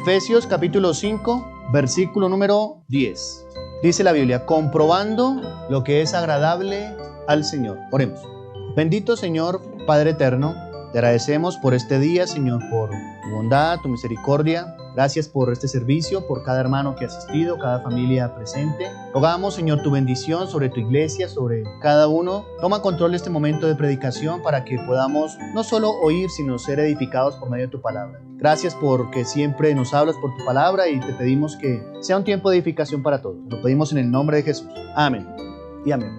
Efesios capítulo 5, versículo número 10. Dice la Biblia, comprobando lo que es agradable al Señor. Oremos. Bendito Señor, Padre eterno, te agradecemos por este día, Señor, por tu bondad, tu misericordia. Gracias por este servicio, por cada hermano que ha asistido, cada familia presente. Rogamos, Señor, tu bendición sobre tu iglesia, sobre cada uno. Toma control de este momento de predicación para que podamos no solo oír, sino ser edificados por medio de tu palabra. Gracias porque siempre nos hablas por tu palabra y te pedimos que sea un tiempo de edificación para todos. Lo pedimos en el nombre de Jesús. Amén y amén.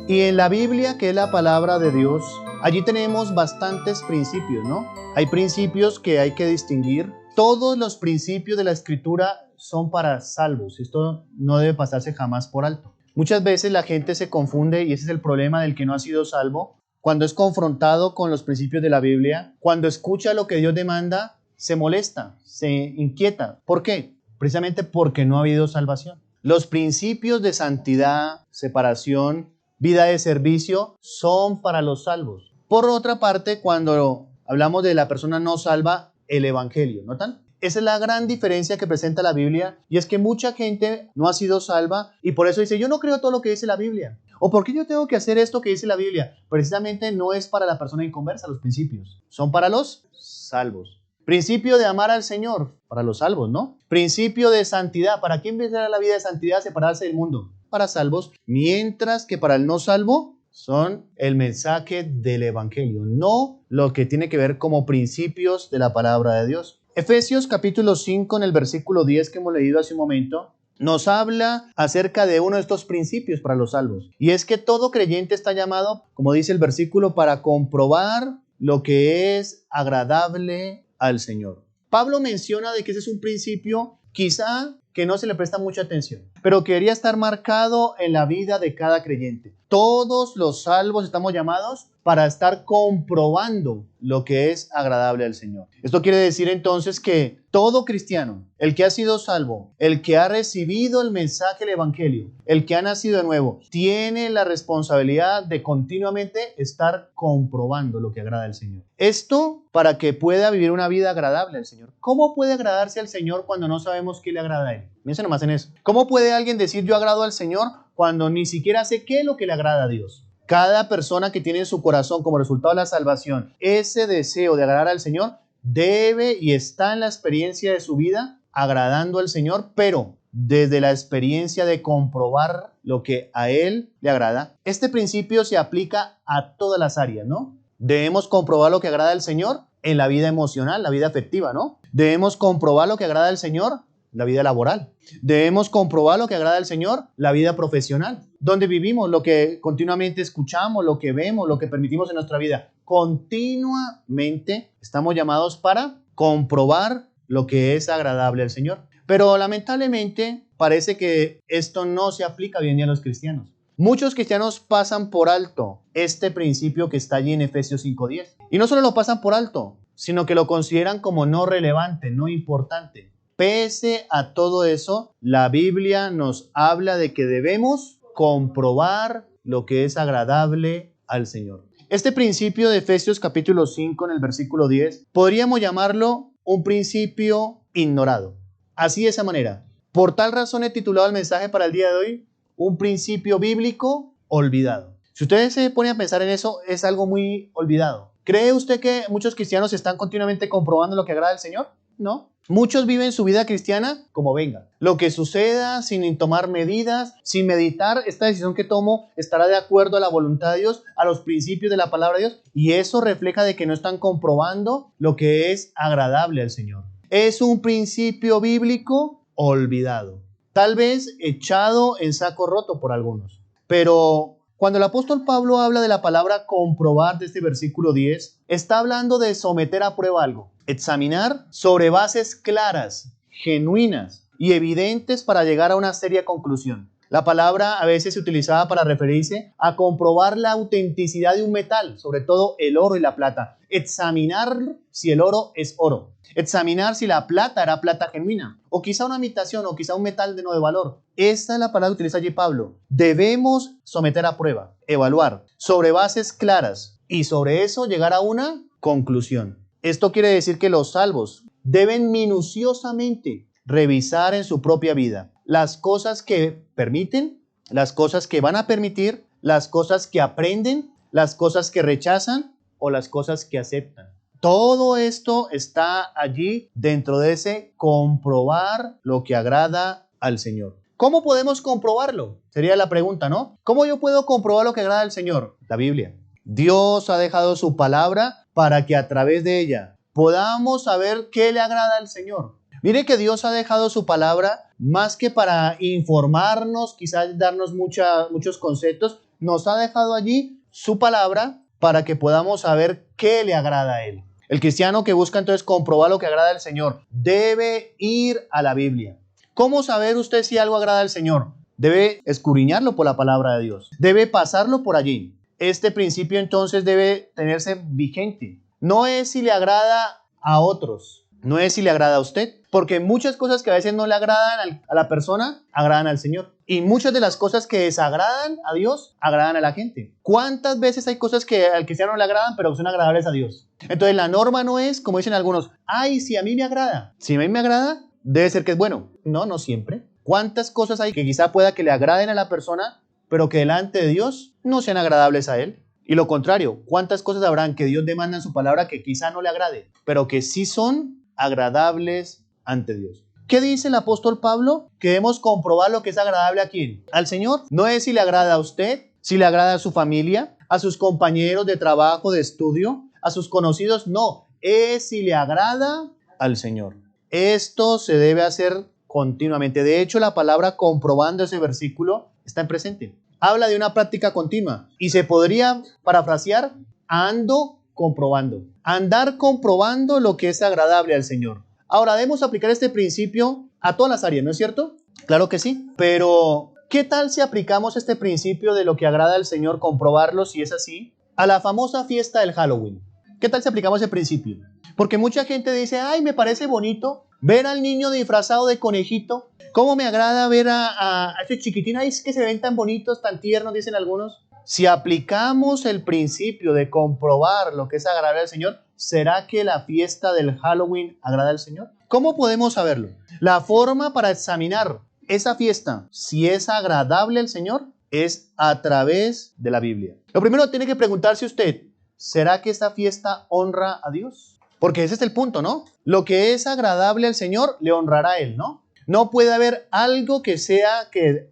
Y en la Biblia, que es la palabra de Dios, allí tenemos bastantes principios, ¿no? Hay principios que hay que distinguir. Todos los principios de la Escritura son para salvos. Esto no debe pasarse jamás por alto. Muchas veces la gente se confunde y ese es el problema del que no ha sido salvo. Cuando es confrontado con los principios de la Biblia, cuando escucha lo que Dios demanda, se molesta, se inquieta. ¿Por qué? Precisamente porque no ha habido salvación. Los principios de santidad, separación, vida de servicio son para los salvos. Por otra parte, cuando hablamos de la persona no salva, el evangelio, ¿notan? Esa es la gran diferencia que presenta la Biblia, y es que mucha gente no ha sido salva y por eso dice, yo no creo todo lo que dice la Biblia. ¿O por qué yo tengo que hacer esto que dice la Biblia? Precisamente no es para la persona inconversa los principios, son para los salvos. Principio de amar al Señor, para los salvos, ¿no? Principio de santidad, ¿para quién vendrá la vida de santidad? Separarse del mundo, para salvos, mientras que para el no salvo son el mensaje del evangelio, no lo que tiene que ver como principios de la palabra de Dios. Efesios capítulo 5 en el versículo 10 que hemos leído hace un momento, nos habla acerca de uno de estos principios para los salvos. Y es que todo creyente está llamado, como dice el versículo, para comprobar lo que es agradable al Señor. Pablo menciona de que ese es un principio quizá que no se le presta mucha atención, pero que debería estar marcado en la vida de cada creyente. Todos los salvos estamos llamados para estar comprobando lo que es agradable al Señor. Esto quiere decir entonces que todo cristiano, el que ha sido salvo, el que ha recibido el mensaje del evangelio, el que ha nacido de nuevo, tiene la responsabilidad de continuamente estar comprobando lo que agrada al Señor. Esto para que pueda vivir una vida agradable al Señor. ¿Cómo puede agradarse al Señor cuando no sabemos qué le agrada a Él? Piensa nomás en eso. ¿Cómo puede alguien decir yo agrado al Señor cuando ni siquiera sé qué es lo que le agrada a Dios? Cada persona que tiene en su corazón como resultado de la salvación ese deseo de agradar al Señor debe y está en la experiencia de su vida agradando al Señor, pero desde la experiencia de comprobar lo que a Él le agrada. Este principio se aplica a todas las áreas, ¿no? Debemos comprobar lo que agrada al Señor en la vida emocional, la vida afectiva, ¿no? Debemos comprobar lo que agrada al Señor la vida laboral. Debemos comprobar lo que agrada al Señor, la vida profesional, donde vivimos, lo que continuamente escuchamos, lo que vemos, lo que permitimos en nuestra vida. Continuamente estamos llamados para comprobar lo que es agradable al Señor. Pero lamentablemente parece que esto no se aplica bien día a los cristianos. Muchos cristianos pasan por alto este principio que está allí en Efesios 5:10. Y no solo lo pasan por alto, sino que lo consideran como no relevante, no importante. Pese a todo eso, la Biblia nos habla de que debemos comprobar lo que es agradable al Señor. Este principio de Efesios capítulo 5 en el versículo 10, podríamos llamarlo un principio ignorado. Así de esa manera. Por tal razón he titulado el mensaje para el día de hoy, un principio bíblico olvidado. Si ustedes se ponen a pensar en eso, es algo muy olvidado. ¿Cree usted que muchos cristianos están continuamente comprobando lo que agrada al Señor? No. Muchos viven su vida cristiana como venga. Lo que suceda, sin tomar medidas, sin meditar, esta decisión que tomo estará de acuerdo a la voluntad de Dios, a los principios de la palabra de Dios, y eso refleja de que no están comprobando lo que es agradable al Señor. Es un principio bíblico olvidado, tal vez echado en saco roto por algunos. Pero cuando el apóstol Pablo habla de la palabra comprobar de este versículo 10, está hablando de someter a prueba algo. Examinar sobre bases claras, genuinas y evidentes para llegar a una seria conclusión. La palabra a veces se utilizaba para referirse a comprobar la autenticidad de un metal, sobre todo el oro y la plata. Examinar si el oro es oro. Examinar si la plata era plata genuina. O quizá una imitación, o quizá un metal de no de valor. Esta es la palabra que utiliza allí Pablo. Debemos someter a prueba, evaluar, sobre bases claras y sobre eso llegar a una conclusión. Esto quiere decir que los salvos deben minuciosamente revisar en su propia vida las cosas que permiten, las cosas que van a permitir, las cosas que aprenden, las cosas que rechazan o las cosas que aceptan. Todo esto está allí dentro de ese comprobar lo que agrada al Señor. ¿Cómo podemos comprobarlo? Sería la pregunta, ¿no? ¿Cómo yo puedo comprobar lo que agrada al Señor? La Biblia. Dios ha dejado su palabra para que a través de ella podamos saber qué le agrada al Señor. Mire que Dios ha dejado su palabra más que para informarnos, quizás darnos muchos conceptos, nos ha dejado allí su palabra para que podamos saber qué le agrada a Él. El cristiano que busca entonces comprobar lo que agrada al Señor debe ir a la Biblia. ¿Cómo saber usted si algo agrada al Señor? Debe escudriñarlo por la palabra de Dios. Debe pasarlo por allí. Este principio entonces debe tenerse vigente. No es si le agrada a otros, no es si le agrada a usted, porque muchas cosas que a veces no le agradan a la persona, agradan al Señor. Y muchas de las cosas que desagradan a Dios, agradan a la gente. ¿Cuántas veces hay cosas que al cristiano no le agradan, pero son agradables a Dios? Entonces la norma no es, como dicen algunos, ay, si a mí me agrada. Si a mí me agrada, debe ser que es bueno. No, no siempre. ¿Cuántas cosas hay que quizá pueda que le agraden a la persona, pero que delante de Dios no sean agradables a Él? Y lo contrario, ¿cuántas cosas habrán que Dios demanda en su palabra que quizá no le agrade, pero que sí son agradables ante Dios? ¿Qué dice el apóstol Pablo? Que debemos comprobar lo que es agradable a quién. Al Señor. No es si le agrada a usted, si le agrada a su familia, a sus compañeros de trabajo, de estudio, a sus conocidos. No, es si le agrada al Señor. Esto se debe hacer continuamente. De hecho, la palabra comprobando ese versículo está en presente. Habla de una práctica continua y se podría parafrasear: ando comprobando. Andar comprobando lo que es agradable al Señor. Ahora, debemos aplicar este principio a todas las áreas, ¿no es cierto? Claro que sí, pero ¿qué tal si aplicamos este principio de lo que agrada al Señor, comprobarlo si es así, a la famosa fiesta del Halloween? ¿Qué tal si aplicamos ese principio? Porque mucha gente dice, ay, me parece bonito ver al niño disfrazado de conejito. ¿Cómo me agrada ver a ese chiquitín? Ay, es que se ven tan bonitos, tan tiernos, dicen algunos. Si aplicamos el principio de comprobar lo que es agradable al Señor, ¿será que la fiesta del Halloween agrada al Señor? ¿Cómo podemos saberlo? La forma para examinar esa fiesta, si es agradable al Señor, es a través de la Biblia. Lo primero tiene que preguntarse usted, ¿será que esta fiesta honra a Dios? Porque ese es el punto, ¿no? Lo que es agradable al Señor, le honrará a Él, ¿no? No puede haber algo que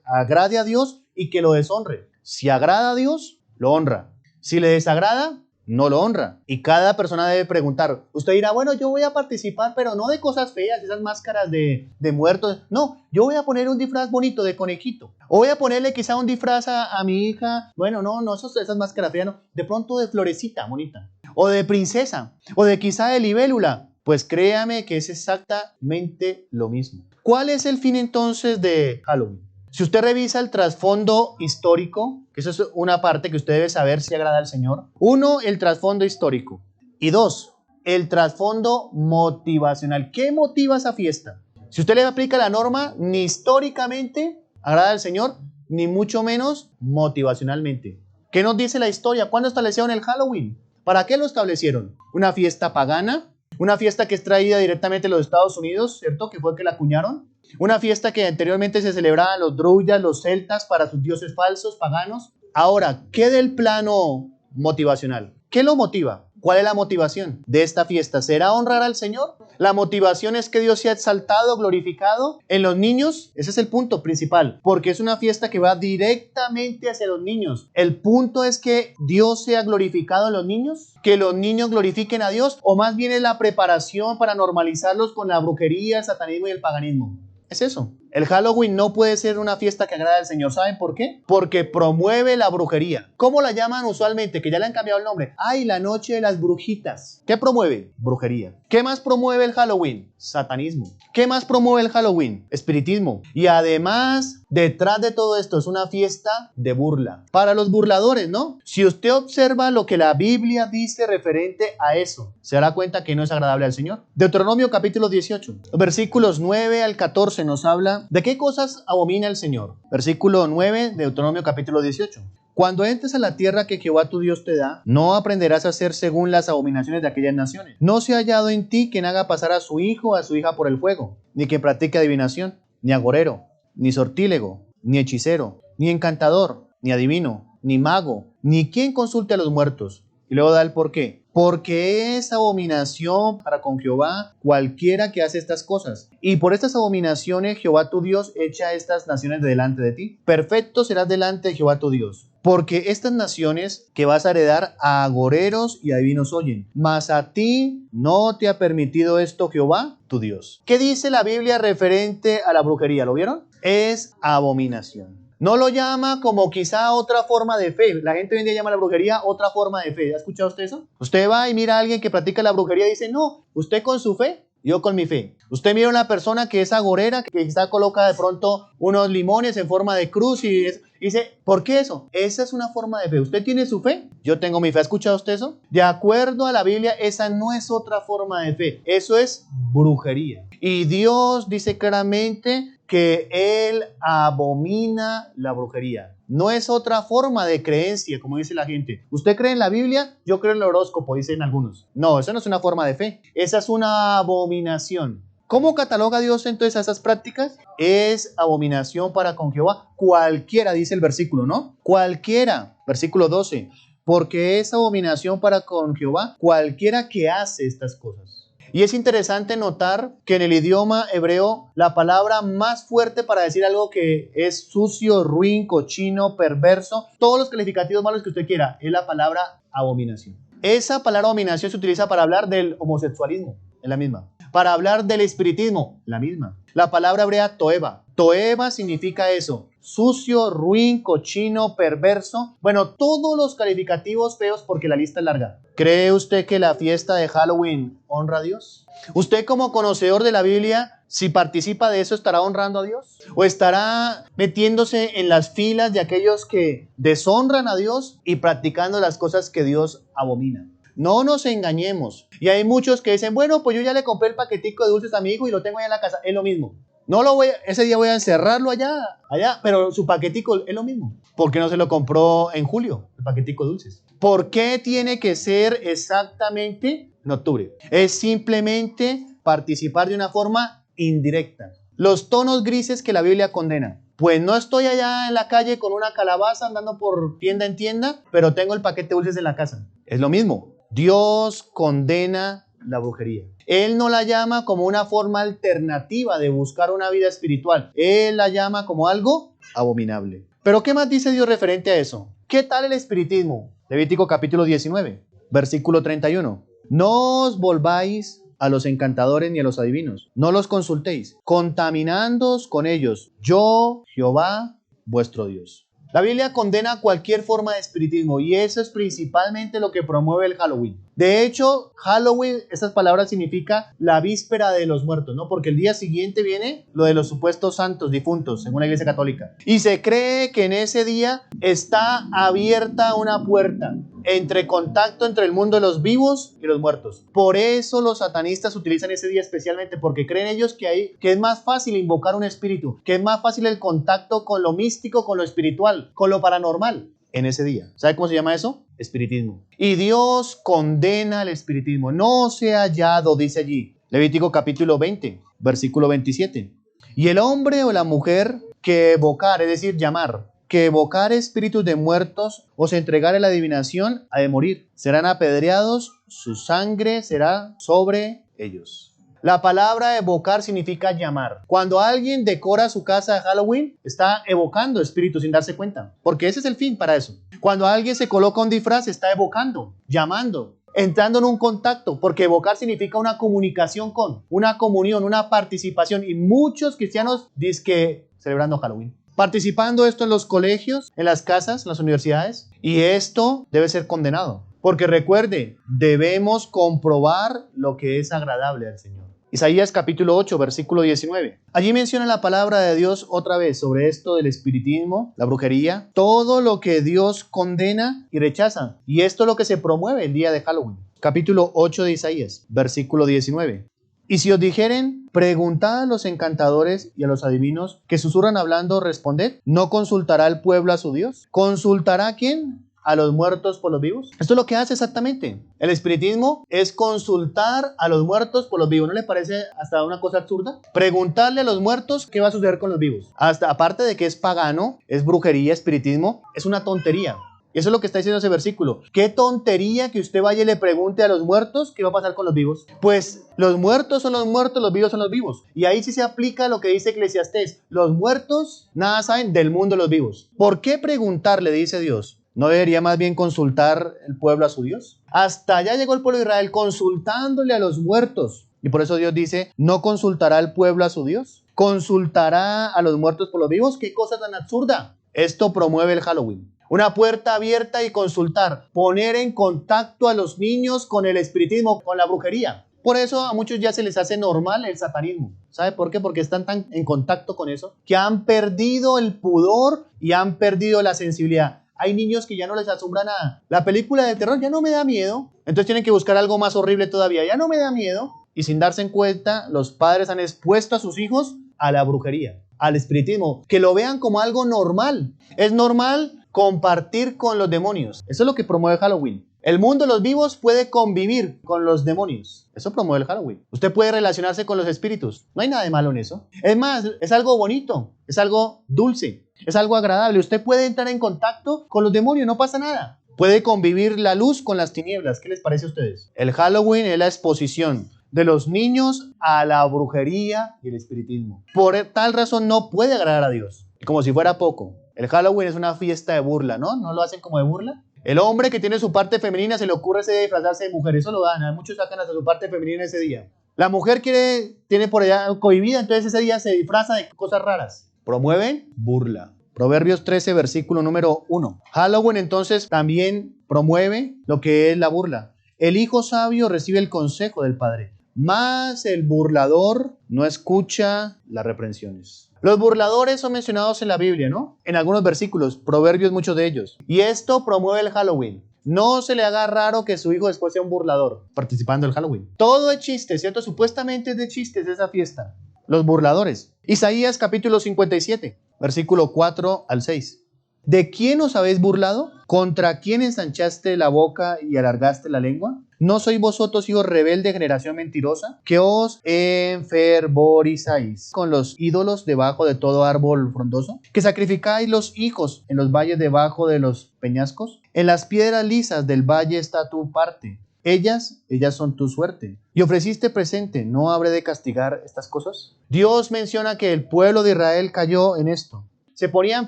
agrade a Dios y que lo deshonre. Si agrada a Dios, lo honra. Si le desagrada, no lo honra. Y cada persona debe preguntar. Usted dirá, bueno, yo voy a participar, pero no de cosas feas, esas máscaras de muertos. No, yo voy a poner un disfraz bonito de conejito. O voy a ponerle quizá un disfraz a mi hija. Bueno, no, esas máscaras feas, no. De pronto de florecita bonita. O de princesa. O de quizá de libélula. Pues créame que es exactamente lo mismo. ¿Cuál es el fin entonces de Halloween? Si usted revisa el trasfondo histórico, que eso es una parte que usted debe saber si agrada al Señor. 1, el trasfondo histórico. Y 2, el trasfondo motivacional. ¿Qué motiva esa fiesta? Si usted le aplica la norma, ni históricamente agrada al Señor, ni mucho menos motivacionalmente. ¿Qué nos dice la historia? ¿Cuándo establecieron el Halloween? ¿Para qué lo establecieron? ¿Una fiesta pagana? ¿Una fiesta que es traída directamente de los Estados Unidos, cierto? ¿Que fue que la acuñaron? Una fiesta que anteriormente se celebraban los druidas, los celtas, para sus dioses falsos, paganos. Ahora, ¿qué del plano motivacional? ¿Qué lo motiva? ¿Cuál es la motivación de esta fiesta? ¿Será honrar al Señor? ¿La motivación es que Dios sea exaltado, glorificado en los niños? Ese es el punto principal, porque es una fiesta que va directamente hacia los niños. El punto es que Dios sea glorificado en los niños, que los niños glorifiquen a Dios, o más bien es la preparación para normalizarlos con la brujería, el satanismo y el paganismo. Es eso. El Halloween no puede ser una fiesta que agrade al Señor. ¿Saben por qué? Porque promueve la brujería. ¿Cómo la llaman usualmente? Que ya le han cambiado el nombre. ¡Ay, la noche de las brujitas! ¿Qué promueve? Brujería. ¿Qué más promueve el Halloween? Satanismo. ¿Qué más promueve el Halloween? Espiritismo. Y además, detrás de todo esto es una fiesta de burla. Para los burladores, ¿no? Si usted observa lo que la Biblia dice referente a eso, se dará cuenta que no es agradable al Señor. Deuteronomio capítulo 18, versículos 9 al 14 nos habla de qué cosas abomina el Señor. Versículo 9, Deuteronomio capítulo 18. Cuando entres a la tierra que Jehová tu Dios te da, no aprenderás a hacer según las abominaciones de aquellas naciones. No se ha hallado en ti quien haga pasar a su hijo o a su hija por el fuego, ni quien practique adivinación, ni agorero, ni sortílego, ni hechicero, ni encantador, ni adivino, ni mago, ni quien consulte a los muertos. Y luego da el por qué. Porque es abominación para con Jehová cualquiera que hace estas cosas. Y por estas abominaciones Jehová tu Dios echa estas naciones de delante de ti. Perfecto serás delante de Jehová tu Dios. Porque estas naciones que vas a heredar a agoreros y adivinos oyen. Mas a ti no te ha permitido esto Jehová tu Dios. ¿Qué dice la Biblia referente a la brujería? ¿Lo vieron? Es abominación. No lo llama como quizá otra forma de fe. La gente hoy en día llama a la brujería otra forma de fe. ¿Ha escuchado usted eso? Usted va y mira a alguien que practica la brujería y dice, no, usted con su fe, yo con mi fe. Usted mira a una persona que es agorera, que quizá coloca de pronto unos limones en forma de cruz y dice, ¿por qué eso? Esa es una forma de fe. ¿Usted tiene su fe? Yo tengo mi fe. ¿Ha escuchado usted eso? De acuerdo a la Biblia, esa no es otra forma de fe. Eso es brujería. Y Dios dice claramente que Él abomina la brujería. No es otra forma de creencia, como dice la gente. ¿Usted cree en la Biblia? Yo creo en el horóscopo, dicen algunos. No, eso no es una forma de fe. Esa es una abominación. ¿Cómo cataloga Dios entonces a esas prácticas? Es abominación para con Jehová. Cualquiera, dice el versículo, ¿no? Cualquiera. Versículo 12. Porque es abominación para con Jehová cualquiera que hace estas cosas. Y es interesante notar que en el idioma hebreo la palabra más fuerte para decir algo que es sucio, ruin, cochino, perverso, todos los calificativos malos que usted quiera, es la palabra abominación. Esa palabra abominación se utiliza para hablar del homosexualismo, es la misma. Para hablar del espiritismo, la misma. La palabra hebrea toeva. Toeva significa eso, sucio, ruin, cochino, perverso. Bueno, todos los calificativos feos porque la lista es larga. ¿Cree usted que la fiesta de Halloween honra a Dios? ¿Usted como conocedor de la Biblia, si participa de eso, estará honrando a Dios? ¿O estará metiéndose en las filas de aquellos que deshonran a Dios y practicando las cosas que Dios abomina? No nos engañemos. Y hay muchos que dicen, bueno, pues yo ya le compré el paquetico de dulces a mi hijo y lo tengo allá en la casa. Es lo mismo. No lo ese día voy a encerrarlo allá, pero su paquetico es lo mismo. ¿Por qué no se lo compró en julio, el paquetico de dulces? ¿Por qué tiene que ser exactamente en octubre? Es simplemente participar de una forma indirecta. Los tonos grises que la Biblia condena. Pues no estoy allá en la calle con una calabaza andando por tienda en tienda, pero tengo el paquete de dulces en la casa. Es lo mismo. Dios condena la brujería. Él no la llama como una forma alternativa de buscar una vida espiritual. Él la llama como algo abominable. Pero ¿qué más dice Dios referente a eso? ¿Qué tal el espiritismo? Levítico capítulo 19, versículo 31. No os volváis a los encantadores ni a los adivinos. No los consultéis, contaminándoos con ellos. Yo, Jehová, vuestro Dios. La Biblia condena cualquier forma de espiritismo y eso es principalmente lo que promueve el Halloween. De hecho, Halloween, estas palabras significa la víspera de los muertos, ¿no? Porque el día siguiente viene lo de los supuestos santos difuntos, según la Iglesia Católica. Y se cree que en ese día está abierta una puerta entre contacto entre el mundo de los vivos y los muertos. Por eso los satanistas utilizan ese día especialmente, porque creen ellos que es más fácil invocar un espíritu, que es más fácil el contacto con lo místico, con lo espiritual, con lo paranormal en ese día. ¿Sabe cómo se llama eso? Espiritismo. Y Dios condena el espiritismo. No se ha hallado, dice allí, Levítico capítulo 20, versículo 27. Y el hombre o la mujer que evocar, es decir, llamar, que evocar espíritus de muertos o se entregare la adivinación, ha de morir. Serán apedreados, su sangre será sobre ellos. La palabra evocar significa llamar. Cuando alguien decora su casa de Halloween, está evocando espíritus sin darse cuenta, porque ese es el fin para eso. Cuando alguien se coloca un disfraz, está evocando, llamando, entrando en un contacto, porque evocar significa una comunicación con, una comunión, una participación. Y muchos cristianos dicen que celebrando Halloween, participando esto en los colegios, en las casas, en las universidades, y esto debe ser condenado. Porque recuerde, debemos comprobar lo que es agradable al Señor. Isaías capítulo 8, versículo 19. Allí menciona la palabra de Dios otra vez sobre esto del espiritismo, la brujería, todo lo que Dios condena y rechaza. Y esto es lo que se promueve el día de Halloween. Capítulo 8 de Isaías, versículo 19. Y si os dijeren, preguntad a los encantadores y a los adivinos que susurran hablando, responded, ¿no consultará el pueblo a su Dios? ¿Consultará a quién? ¿A los muertos por los vivos? Esto es lo que hace exactamente. El espiritismo es consultar a los muertos por los vivos. ¿No le parece hasta una cosa absurda? Preguntarle a los muertos qué va a suceder con los vivos. Hasta aparte de que es pagano, es brujería, espiritismo, es una tontería. Y eso es lo que está diciendo ese versículo. Qué tontería que usted vaya y le pregunte a los muertos qué va a pasar con los vivos. Pues los muertos son los muertos, los vivos son los vivos. Y ahí sí se aplica lo que dice Eclesiastés. Los muertos nada saben del mundo de los vivos. ¿Por qué preguntarle, dice Dios? ¿No debería más bien consultar el pueblo a su Dios? Hasta allá llegó el pueblo de Israel consultándole a los muertos. Y por eso Dios dice, ¿no consultará el pueblo a su Dios? ¿Consultará a los muertos por los vivos? ¡Qué cosa tan absurda! Esto promueve el Halloween. Una puerta abierta y consultar. Poner en contacto a los niños con el espiritismo, con la brujería. Por eso a muchos ya se les hace normal el satanismo. ¿Sabe por qué? Porque están tan en contacto con eso que han perdido el pudor y han perdido la sensibilidad. Hay niños que ya no les asombra nada. La película de terror ya no me da miedo. Entonces tienen que buscar algo más horrible todavía. Ya no me da miedo. Y sin darse en cuenta, los padres han expuesto a sus hijos a la brujería, al espiritismo. Que lo vean como algo normal. Es normal compartir con los demonios. Eso es lo que promueve Halloween. El mundo de los vivos puede convivir con los demonios. Eso promueve el Halloween. Usted puede relacionarse con los espíritus. No hay nada de malo en eso. Es más, es algo bonito, es algo dulce, es algo agradable. Usted puede entrar en contacto con los demonios, no pasa nada. Puede convivir la luz con las tinieblas. ¿Qué les parece a ustedes? El Halloween es la exposición de los niños a la brujería y el espiritismo. Por tal razón no puede agradar a Dios. Como si fuera poco. El Halloween es una fiesta de burla, ¿no? ¿No lo hacen como de burla? El hombre que tiene su parte femenina se le ocurre ese día disfrazarse de mujer. Eso lo dan. Muchos sacan hasta su parte femenina ese día. La mujer tiene por allá cohibida, entonces ese día se disfraza de cosas raras. Promueven burla. Proverbios 13, versículo número 1. Halloween entonces también promueve lo que es la burla. El hijo sabio recibe el consejo del padre, mas el burlador no escucha las reprensiones. Los burladores son mencionados en la Biblia, ¿no? En algunos versículos, Proverbios, muchos de ellos. Y esto promueve el Halloween. No se le haga raro que su hijo después sea un burlador, participando del Halloween. Todo es chiste, ¿cierto? Supuestamente es de chistes esa fiesta. Los burladores. Isaías capítulo 57, versículo 4 al 6. ¿De quién os habéis burlado? ¿Contra quién ensanchaste la boca y alargaste la lengua? ¿No sois vosotros, hijos rebelde, generación mentirosa, que os enfervorizáis con los ídolos debajo de todo árbol frondoso? ¿Que sacrificáis los hijos en los valles debajo de los peñascos? En las piedras lisas del valle está tu parte. Ellas son tu suerte. Y ofreciste presente, ¿no habré de castigar estas cosas? Dios menciona que el pueblo de Israel cayó en esto. Se ponían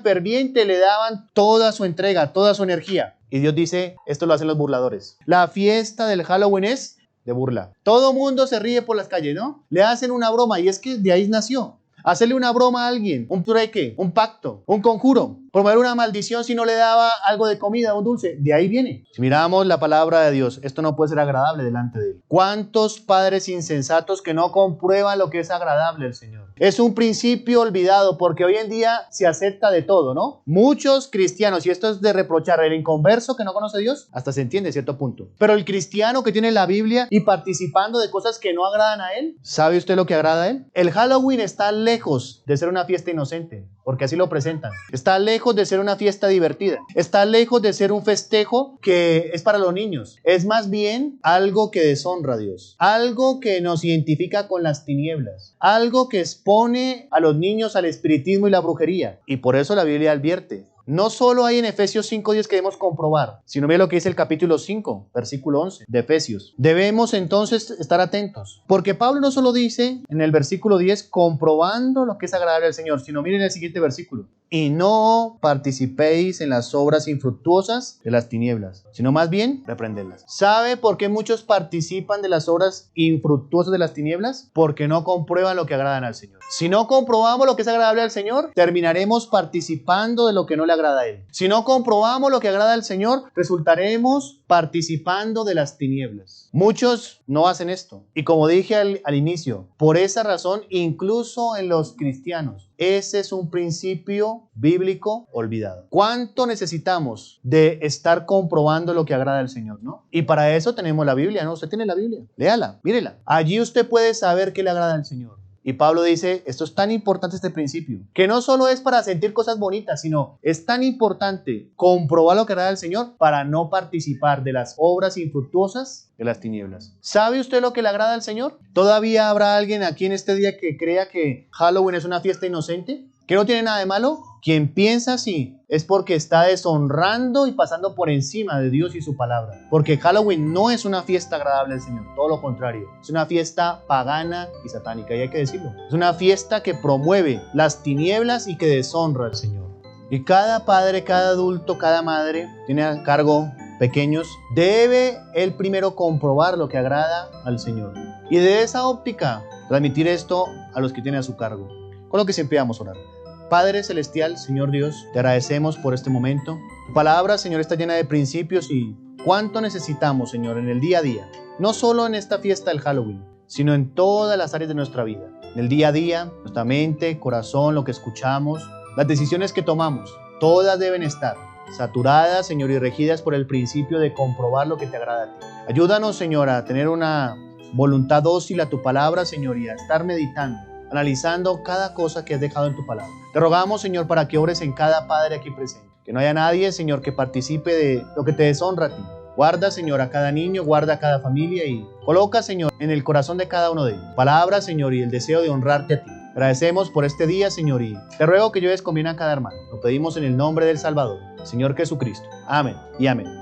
fervientes, le daban toda su entrega, toda su energía. Y Dios dice, esto lo hacen los burladores. La fiesta del Halloween es de burla. Todo mundo se ríe por las calles, ¿no? Le hacen una broma y es que de ahí nació. Hacerle una broma a alguien, un trueque, un pacto, un conjuro, promover una maldición si no le daba algo de comida, un dulce, de ahí viene. Si miramos la palabra de Dios, esto no puede ser agradable delante de Él. ¿Cuántos padres insensatos que no comprueban lo que es agradable al Señor? Es un principio olvidado porque hoy en día se acepta de todo, ¿no? Muchos cristianos, y esto es de reprochar, el inconverso que no conoce a Dios, hasta se entiende a cierto punto. Pero el cristiano que tiene la Biblia y participando de cosas que no agradan a Él, ¿sabe usted lo que agrada a Él? El Halloween está lejos de ser una fiesta inocente, porque así lo presentan. Está lejos de ser una fiesta divertida. Está lejos de ser un festejo que es para los niños. Es más bien algo que deshonra a Dios. Algo que nos identifica con las tinieblas. Algo que expone a los niños al espiritismo y la brujería. Y por eso la Biblia advierte. No solo hay en Efesios 5:10 que debemos comprobar, sino ve lo que dice el capítulo 5, versículo 11 de Efesios. Debemos entonces estar atentos, porque Pablo no solo dice en el versículo 10 comprobando lo que es agradable al Señor, sino miren el siguiente versículo. Y no participéis en las obras infructuosas de las tinieblas, sino más bien reprenderlas. ¿Sabe por qué muchos participan de las obras infructuosas de las tinieblas? Porque no comprueban lo que agradan al Señor. Si no comprobamos lo que es agradable al Señor, terminaremos participando de lo que no le agrada a Él. Si no comprobamos lo que agrada al Señor, resultaremos participando de las tinieblas. Muchos no hacen esto. Y como dije al inicio, por esa razón, incluso en los cristianos, Ese es un principio bíblico olvidado. ¿Cuánto necesitamos de estar comprobando lo que agrada al Señor, no? Y para eso tenemos la Biblia, ¿no? Usted tiene la Biblia. Léala, mírela. Allí usted puede saber qué le agrada al Señor. Y Pablo dice, esto es tan importante este principio, que no solo es para sentir cosas bonitas, sino es tan importante comprobar lo que agrada al Señor para no participar de las obras infructuosas de las tinieblas. ¿Sabe usted lo que le agrada al Señor? ¿Todavía habrá alguien aquí en este día que crea que Halloween es una fiesta inocente? ¿Que no tiene nada de malo? Quien piensa así es porque está deshonrando y pasando por encima de Dios y su palabra. Porque Halloween no es una fiesta agradable al Señor, todo lo contrario. Es una fiesta pagana y satánica, y hay que decirlo. Es una fiesta que promueve las tinieblas y que deshonra al Señor. Y cada padre, cada adulto, cada madre tiene a cargo pequeños, debe él primero comprobar lo que agrada al Señor. Y de esa óptica, transmitir esto a los que tiene a su cargo. Con lo que siempre vamos a orar. Padre Celestial, Señor Dios, te agradecemos por este momento. Tu palabra, Señor, está llena de principios y cuánto necesitamos, Señor, en el día a día. No solo en esta fiesta del Halloween, sino en todas las áreas de nuestra vida. En el día a día, nuestra mente, corazón, lo que escuchamos, las decisiones que tomamos, todas deben estar saturadas, Señor, y regidas por el principio de comprobar lo que te agrada a ti. Ayúdanos, Señor, a tener una voluntad dócil a tu palabra, Señor, y a estar meditando, analizando cada cosa que has dejado en tu palabra. Te rogamos, Señor, para que obres en cada padre aquí presente. Que no haya nadie, Señor, que participe de lo que te deshonra a ti. Guarda, Señor, a cada niño, guarda a cada familia y coloca, Señor, en el corazón de cada uno de ellos palabra, Señor, y el deseo de honrarte a ti. Agradecemos por este día, Señor, y te ruego que lleves con bien a cada hermano. Lo pedimos en el nombre del Salvador, Señor Jesucristo. Amén y amén.